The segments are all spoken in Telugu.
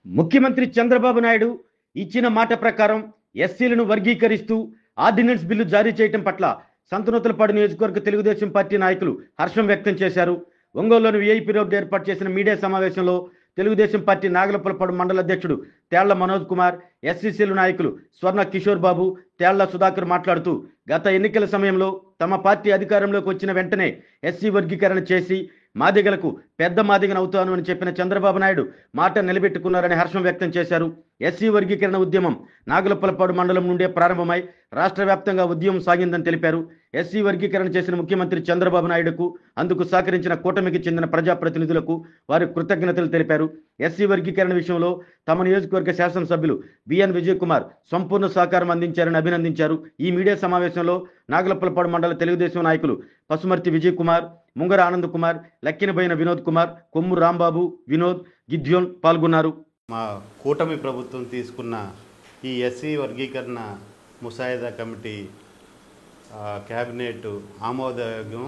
ముఖ్యమంత్రి చంద్రబాబు నాయుడు ఇచ్చిన మాట ప్రకారం ఎస్సీలను వర్గీకరిస్తూ ఆర్డినెన్స్ బిల్లు జారీ చేయడం పట్ల సంతనూతలపాడు నియోజకవర్గ తెలుగుదేశం పార్టీ నాయకులు హర్షం వ్యక్తం చేశారు. ఒంగోలులోని వీఐపీ రోడ్డు ఏర్పాటు చేసిన మీడియా సమావేశంలో తెలుగుదేశం పార్టీ నాగలపులపాడు మండల అధ్యక్షుడు తేళ్ల మనోజ్ కుమార్, ఎస్సీసీలు నాయకులు స్వర్ణ కిషోర్ బాబు, తేళ్ల సుధాకర్ మాట్లాడుతూ గత ఎన్నికల సమయంలో తమ పార్టీ అధికారంలోకి వచ్చిన వెంటనే ఎస్సీ వర్గీకరణ చేసి మాదిగలకు పెద్ద మాదిగనవుతాను అని చెప్పిన చంద్రబాబు నాయుడు మాట నిలబెట్టుకున్నారని హర్షం వ్యక్తం చేశారు. ఎస్సీ వర్గీకరణ ఉద్యమం నాగలపులపాడు మండలం నుండే ప్రారంభమై రాష్ట్ర వ్యాప్తంగా ఉద్యమం సాగిందని తెలిపారు. ఎస్సీ వర్గీకరణ చేసిన ముఖ్యమంత్రి చంద్రబాబు నాయుడుకు, అందుకు సహకరించిన కూటమికి చెందిన ప్రజాప్రతినిధులకు వారి కృతజ్ఞతలు తెలిపారు. ఎస్సీ వర్గీకరణ విషయంలో తమ నియోజకవర్గ శాసనసభ్యులు బిఎన్ విజయ్ కుమార్ సంపూర్ణ సహకారం అందించారని అభినందించారు. ఈ మీడియా సమావేశంలో నాగలపులపాడు మండల తెలుగుదేశం నాయకులు పసుమర్తి విజయ్ కుమార్, ముంగర ఆనంద్ కుమార్, లక్కినబోయిన వినోద్ కుమార్, కొమ్ము రాంబాబు, వినోద్, గిద్యోన్ పాల్గొన్నారు. మా కూటమి ప్రభుత్వం తీసుకున్న ఈ ఎస్సీ వర్గీకరణ ముసాయిదా కమిటీ క్యాబినెట్ ఆమోదయోగ్యం,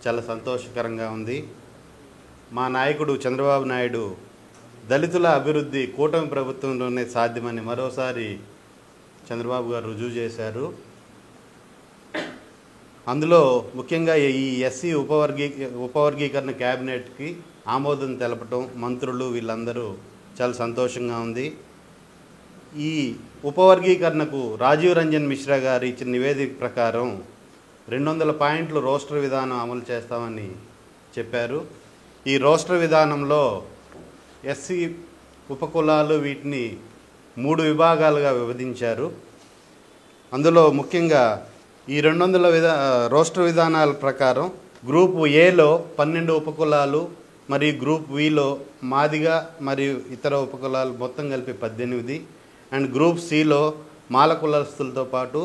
చాలా సంతోషకరంగా ఉంది. మా నాయకుడు చంద్రబాబు నాయుడు దళితుల అభివృద్ధి కూటమి ప్రభుత్వంలోనే సాధ్యమని మరోసారి చంద్రబాబు గారు రుజువు చేశారు. అందులో ముఖ్యంగా ఈ ఎస్సీ ఉపవర్గీకరణ క్యాబినెట్కి ఆమోదం తెలపటం, మంత్రులు వీళ్ళందరూ చాలా సంతోషంగా ఉంది. ఈ ఉపవర్గీకరణకు రాజీవ్ రంజన్ మిశ్రా గారు ఇచ్చిన నివేదిక ప్రకారం 200 పాయింట్లు రోస్టర్ విధానం అమలు చేస్తామని చెప్పారు. ఈ రోస్టర్ విధానంలో ఎస్సీ ఉపకులాలు వీటిని 3 విభాగాలుగా విభజించారు. అందులో ముఖ్యంగా ఈ 200 రోస్టర్ విధానాల ప్రకారం గ్రూప్ ఏలో 12 ఉపకులాలు మరియు గ్రూప్ బిలో మాదిగ మరియు ఇతర ఉపకులాలు మొత్తం కలిపి 18 అండ్ గ్రూప్ సిలో మాల కులస్తులతో పాటు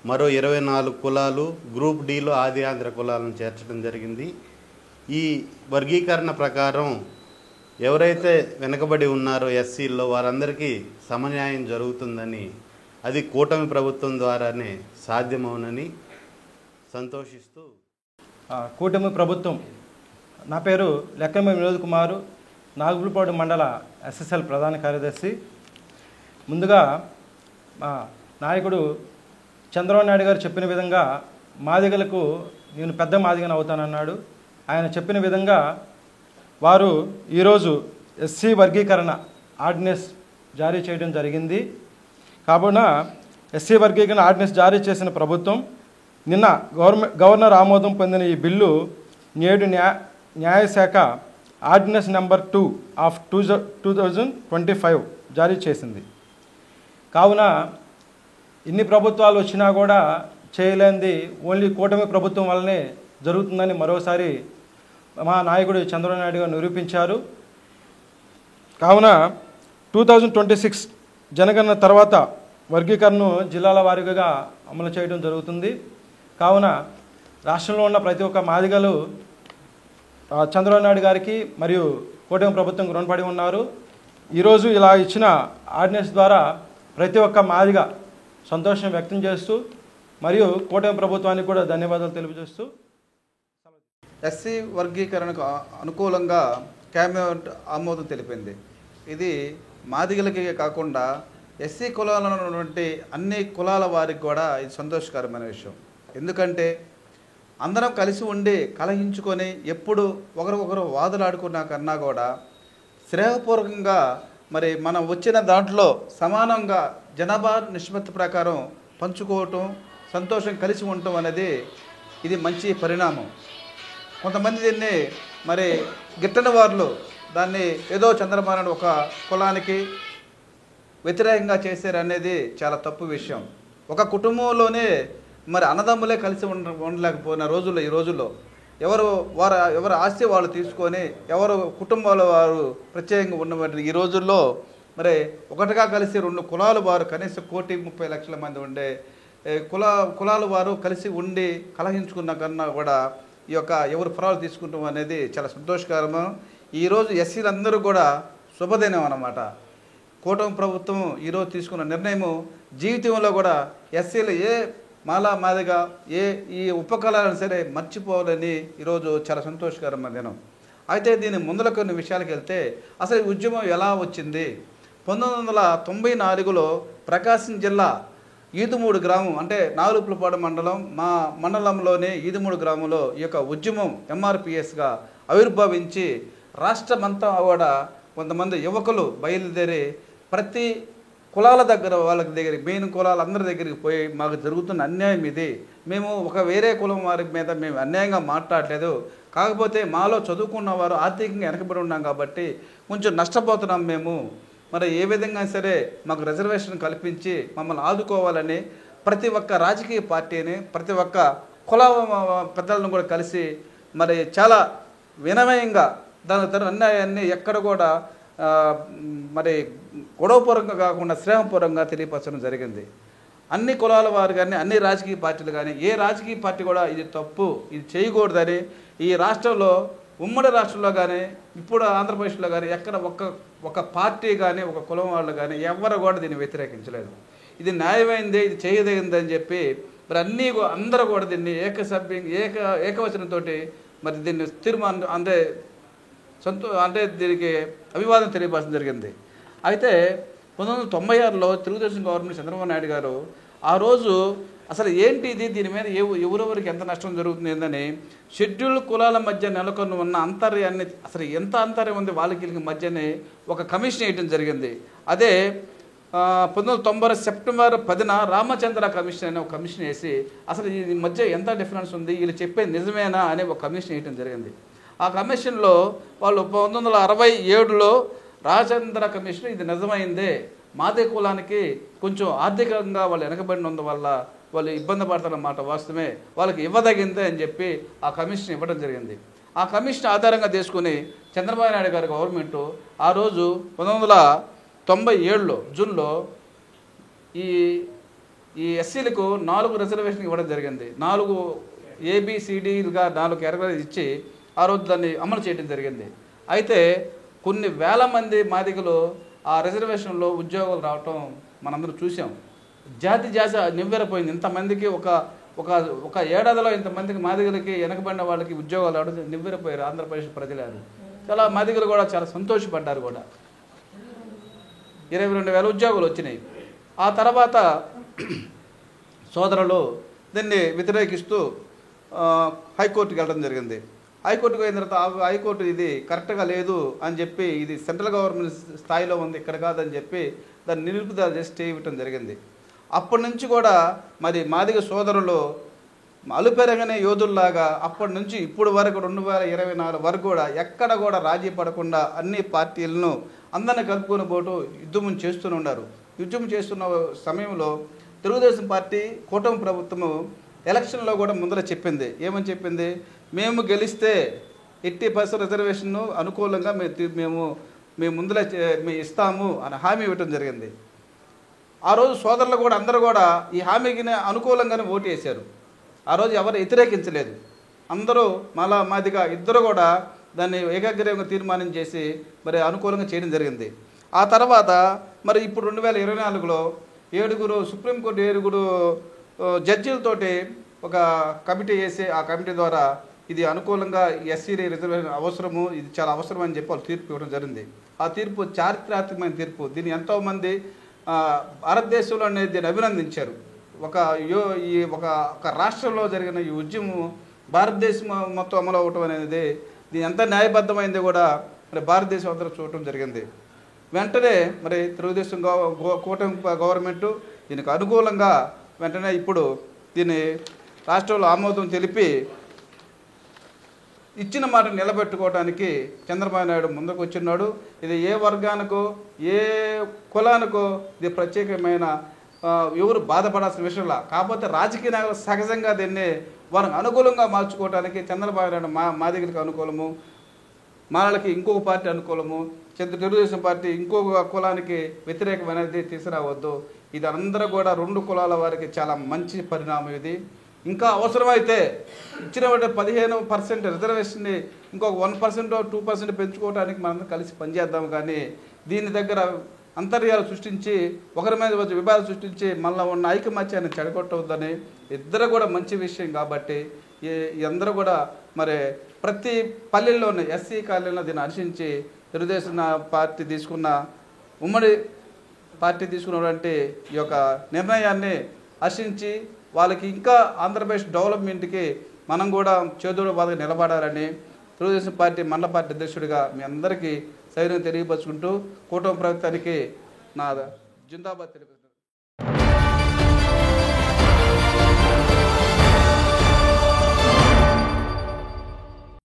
మరో 24 కులాలు, గ్రూప్ డిలో ఆది ఆంధ్ర కులాలను చేర్చడం జరిగింది. ఈ వర్గీకరణ ప్రకారం ఎవరైతే వెనుకబడి ఉన్నారో ఎస్సీల్లో వారందరికీ సమన్యాయం జరుగుతుందని, అది కూటమి ప్రభుత్వం ద్వారానే సాధ్యమవునని సంతోషిస్తూ, కూటమి ప్రభుత్వం, నా పేరు లక్కినబోయిన వినోద్ కుమారు, నాగలపులపాడు మండల ఎస్ఎస్ఎల్ ప్రధాన కార్యదర్శి. ముందుగా మా నాయకుడు చంద్రబాబు నాయుడు గారు చెప్పిన విధంగా మాదిగలకు నేను పెద్ద మాదిగను అవుతానన్నాడు. ఆయన చెప్పిన విధంగా వారు ఈరోజు ఎస్సీ వర్గీకరణ ఆర్డినెన్స్ జారీ చేయడం జరిగింది. కావున ఎస్సీ వర్గీకరణ ఆర్డినెన్స్ జారీ చేసిన ప్రభుత్వం నిన్న గవర్నర్ ఆమోదం పొందిన ఈ బిల్లు నేడు న్యాయశాఖ ఆర్డినెన్స్ నెంబర్ 2 ఆఫ్ 2025 జారీ చేసింది. కావున ఇన్ని ప్రభుత్వాలు వచ్చినా కూడా చేయలేనిది ఓన్లీ కూటమి ప్రభుత్వం వల్లనే జరుగుతుందని మరోసారి మా నాయకుడు చంద్రబాబు నాయుడు గారు నిరూపించారు. కావున 2026 జనగణన తర్వాత వర్గీకరణను జిల్లాల వారీగా అమలు చేయడం జరుగుతుంది. కావున రాష్ట్రంలో ఉన్న ప్రతి ఒక్క మాదిగలు చంద్రబాబు నాయుడు గారికి మరియు కూటమి ప్రభుత్వం రుణపడి ఉన్నారు. ఈరోజు ఇలా ఇచ్చిన ఆర్డినెన్స్ ద్వారా ప్రతి ఒక్క మాదిగ సంతోషం వ్యక్తం చేస్తూ మరియు కూటమి ప్రభుత్వానికి కూడా ధన్యవాదాలు తెలియజేస్తూ, ఎస్సీ వర్గీకరణకు అనుకూలంగా క్యాబినెట్ ఆమోదం తెలిపింది. ఇది మాదిగలకి కాకుండా ఎస్సీ కులాలలో ఉన్నటువంటి అన్ని కులాల వారికి కూడా ఇది సంతోషకరమైన విషయం. ఎందుకంటే అందరం కలిసి ఉండి కలహించుకొని ఎప్పుడు ఒకరికొకరు వాదులాడుకున్నా కన్నా కూడా శ్రేయపూర్వకంగా మరి మనం వచ్చిన దాంట్లో సమానంగా జనాభా నిష్పత్తి ప్రకారం పంచుకోవటం, సంతోషం కలిసి ఉండటం అనేది ఇది మంచి పరిణామం. కొంతమంది దీన్ని మరి గిట్టని వారు దాన్ని ఏదో చంద్రబాబు నాయుడు ఒక కులానికి వ్యతిరేకంగా చేశారనేది చాలా తప్పు విషయం. ఒక కుటుంబంలోనే మరి అన్నదమ్ములే కలిసి ఉండలేకపోయిన రోజుల్లో, ఈ రోజుల్లో ఎవరు ఆస్తి వాళ్ళు తీసుకొని ఎవరు కుటుంబాల వారు ప్రత్యేకంగా ఉన్నటువంటి ఈ రోజుల్లో మరి ఒకటిగా కలిసి 2 కులాలు వారు కనీసం 1,30,00,000 మంది ఉండే కులాలు వారు కలిసి ఉండి కలహించుకున్న కన్నా కూడా ఈ యొక్క ఎవరు ఫలాలు తీసుకుంటాం అనేది చాలా సంతోషకరము. ఈరోజు ఎస్సీలందరూ కూడా శుభదినం అన్నమాట. కూటమి ప్రభుత్వం ఈరోజు తీసుకున్న నిర్ణయము జీవితంలో కూడా ఎస్సీలు ఏ మాదిగా ఈ ఉపకళాలను సరే మర్చిపోవాలని ఈరోజు చాలా సంతోషకరమైన దినం. అయితే దీని ముందర కొన్ని విషయాలకు వెళ్తే అసలు ఈ ఉద్యమం ఎలా వచ్చింది, 1994లో ప్రకాశం జిల్లా ఈదుమూడు గ్రామం అంటే నాగులుపులపాడు మండలం మా మండలంలోని ఈదుమూడు గ్రామంలో ఈ యొక్క ఉద్యమం ఎంఆర్పిఎస్గా ఆవిర్భవించి రాష్ట్రమంతా కూడా కొంతమంది యువకులు బయలుదేరి ప్రతి కులాల దగ్గర వాళ్ళకి దగ్గర మెయిన్ కులాల అందరి దగ్గరికి పోయి మాకు జరుగుతున్న అన్యాయం ఇది, మేము ఒక వేరే కులం వారి మీద మేము అన్యాయంగా మాట్లాడలేదు, కాకపోతే మాలో చదువుకున్న వారు ఆర్థికంగా వెనకబడి ఉన్నాం కాబట్టి కొంచెం నష్టపోతున్నాం మేము, మరి ఏ విధంగా సరే మాకు రిజర్వేషన్ కల్పించి మమ్మల్ని ఆదుకోవాలని ప్రతి ఒక్క రాజకీయ పార్టీని ప్రతి ఒక్క కుల పెద్దలను కూడా కలిసి మరి చాలా వినమయంగా దాని తన అన్యాయాన్ని ఎక్కడ కూడా మరి గొడవపూర్వకంగా కాకుండా శ్రేమపూర్వకంగా తెలియపరచడం జరిగింది. అన్ని కులాల వారు కానీ అన్ని రాజకీయ పార్టీలు కానీ ఏ రాజకీయ పార్టీ కూడా ఇది తప్పు ఇది చేయకూడదని ఈ రాష్ట్రంలో ఉమ్మడి రాష్ట్రంలో కానీ ఇప్పుడు ఆంధ్రప్రదేశ్లో కానీ ఎక్కడ ఒక పార్టీ కానీ ఒక కులం వాళ్ళు కానీ ఎవరు కూడా దీన్ని వ్యతిరేకించలేదు. ఇది న్యాయమైంది ఇది చేయదగింది అని చెప్పి మరి అందరూ కూడా దీన్ని ఏకవచనంతో మరి దీన్ని తీర్మానం అంటే దీనికి అభివాదం తెలియపరచడం జరిగింది. అయితే 1996లో తెలుగుదేశం గవర్నమెంట్ చంద్రబాబు నాయుడు గారు ఆ రోజు అసలు ఏంటి ఇది, దీని మీద ఎవరెవరికి ఎంత నష్టం జరుగుతుందని షెడ్యూల్ కులాల మధ్య నెలకొని ఉన్న అంతర్యాన్ని అసలు ఎంత అంతర్యం ఉంది వాళ్ళకి మధ్యనే ఒక కమిషన్ వేయడం జరిగింది. అదే 1990 సెప్టెంబర్ 10న రామచంద్ర కమిషన్ అనే ఒక కమిషన్ వేసి అసలు ఈ మధ్య ఎంత డిఫరెన్స్ ఉంది వీళ్ళు చెప్పేది నిజమేనా అనే ఒక కమిషన్ వేయడం జరిగింది. ఆ కమిషన్లో వాళ్ళు 1967లో రామచంద్ర కమిషన్ ఇది నిజమైందే, మాదే కులానికి కొంచెం ఆర్థికంగా వాళ్ళు వెనకబడినందు వల్ల వాళ్ళు ఇబ్బంది పడతారన్నమాట, వాస్తవమే వాళ్ళకి ఇవ్వదగిందే అని చెప్పి ఆ కమిషన్ ఇవ్వడం జరిగింది. ఆ కమిషన్ ఆధారంగా తీసుకుని చంద్రబాబు నాయుడు గారి గవర్నమెంటు ఆ రోజు 1997లో జూన్లో ఈ ఎస్సీలకు 4 రిజర్వేషన్ ఇవ్వడం జరిగింది. 4 ABCDలుగా 4 కేటగిరీలు ఇచ్చి ఆ రోజు దాన్ని అమలు చేయడం జరిగింది. అయితే కొన్ని వేల మంది మాదిగలు ఆ రిజర్వేషన్లో ఉద్యోగాలు రావటం మనందరం చూసాం. జాతి నివ్వెరపోయింది. ఇంతమందికి ఒక ఏడాదిలో ఇంతమందికి మాదిగలకి వెనకబడిన వాళ్ళకి ఉద్యోగాలు రావడం నివ్వెరపోయారు ఆంధ్రప్రదేశ్ ప్రజలు. చాలా మాదిగలు కూడా చాలా సంతోషపడ్డారు కూడా. 22,000 ఉద్యోగాలు వచ్చినాయి. ఆ తర్వాత సోదరులు దీన్ని వ్యతిరేకిస్తూ హైకోర్టుకి వెళ్ళడం జరిగింది. హైకోర్టుకు అయిన తర్వాత హైకోర్టు ఇది కరెక్ట్గా లేదు అని చెప్పి ఇది సెంట్రల్ గవర్నమెంట్ స్థాయిలో ఉంది ఇక్కడ కాదని చెప్పి దాన్ని నిలుపుదల చేసి స్టే ఇవ్వటం జరిగింది. అప్పటి నుంచి కూడా మరి మాదిగ సోదరులు అలుపెరగనే యోధుల్లాగా అప్పటి నుంచి ఇప్పుడు వరకు 2024 వరకు కూడా ఎక్కడ కూడా రాజీ పడకుండా అన్ని పార్టీలను అందరిని కలుపుకొని పోటు యుద్ధం చేస్తూనే ఉన్నారు. యుద్ధం చేస్తున్న సమయంలో తెలుగుదేశం పార్టీ కూటమి ప్రభుత్వము ఎలక్షన్లో కూడా ముందర చెప్పింది. ఏమని చెప్పింది? మేము గెలిస్తే 80% రిజర్వేషన్ అనుకూలంగా మేము ముందర మేము ఇస్తాము అని హామీ ఇవ్వటం జరిగింది. ఆ రోజు సోదరులు కూడా అందరూ కూడా ఈ హామీకి అనుకూలంగానే ఓటు వేశారు. ఆ రోజు ఎవరు వ్యతిరేకించలేదు. అందరూ మాదిగా ఇద్దరు కూడా దాన్ని ఏకాగ్రీయంగా తీర్మానం చేసి మరి అనుకూలంగా చేయడం జరిగింది. ఆ తర్వాత మరి ఇప్పుడు 2024లో 7 సుప్రీంకోర్టు 7 జడ్జీలతోటి ఒక కమిటీ వేసి ఆ కమిటీ ద్వారా ఇది అనుకూలంగా ఎస్సీ రిజర్వేషన్ అవసరము, ఇది చాలా అవసరం అని చెప్పి వాళ్ళు తీర్పు ఇవ్వడం జరిగింది. ఆ తీర్పు చారిత్రాత్మకమైన తీర్పు. దీన్ని ఎంతోమంది భారతదేశంలో అనేది దీన్ని అభినందించారు. ఒక రాష్ట్రంలో జరిగిన ఈ ఉద్యమం భారతదేశం మొత్తం అమలు అవ్వటం అనేది దీని ఎంత న్యాయబద్ధమైంది కూడా మరి భారతదేశం అందరూ చూడటం జరిగింది. వెంటనే మరి తెలుగుదేశం కూటమి గవర్నమెంటు దీనికి అనుకూలంగా వెంటనే ఇప్పుడు దీన్ని రాష్ట్రంలో ఆమోదం తెలిపి ఇచ్చిన మాట నిలబెట్టుకోవడానికి చంద్రబాబు నాయుడు ముందుకు వచ్చినాడు. ఇది ఏ వర్గానికో ఏ కులానికో ఇది ప్రత్యేకమైన ఎవరు బాధపడాల్సిన విషయంలా. కాకపోతే రాజకీయ నాయకులు సహజంగా దీన్ని వారికి అనుకూలంగా మార్చుకోవడానికి చంద్రబాబు నాయుడు మాదిగలకు అనుకూలము, మాలకి ఇంకొక పార్టీ అనుకూలము, తెలుగుదేశం పార్టీ ఇంకొక కులానికి వ్యతిరేకమైనది తీసుకురావద్దు. ఇది అందరూ కూడా 2 కులాల వారికి చాలా మంచి పరిణామం. ఇది ఇంకా అవసరమైతే ఇచ్చిన 15% రిజర్వేషన్ని ఇంకొక 1% 2% పెంచుకోవడానికి మనందరం కలిసి పనిచేద్దాం. కానీ దీని దగ్గర అంతర్యాలు సృష్టించి ఒకరి మీద విభేదాలు సృష్టించి మళ్ళీ ఉన్న ఐకమత్యాన్ని చెడగొట్టవద్దని ఇద్దరు కూడా మంచి విషయం. కాబట్టి అందరూ కూడా మరి ప్రతి పల్లెల్లోనే ఎస్సీ కాలనీలో దీన్ని హర్షించి తెలుగుదేశం పార్టీ తీసుకున్న ఉమ్మడి పార్టీ తీసుకున్నటువంటి ఈ యొక్క నిర్ణయాన్ని హర్షించి వాళ్ళకి ఇంకా ఆంధ్రప్రదేశ్ డెవలప్మెంట్కి మనం కూడా చేదోడు బాధగా నిలబడాలని తెలుగుదేశం పార్టీ మండల పార్టీ అధ్యక్షుడిగా మీ అందరికీ సైన్యం తెలియపరుచుకుంటూ కూటమి ప్రభుత్వానికి నా జిందాబాద్ తెలియదు.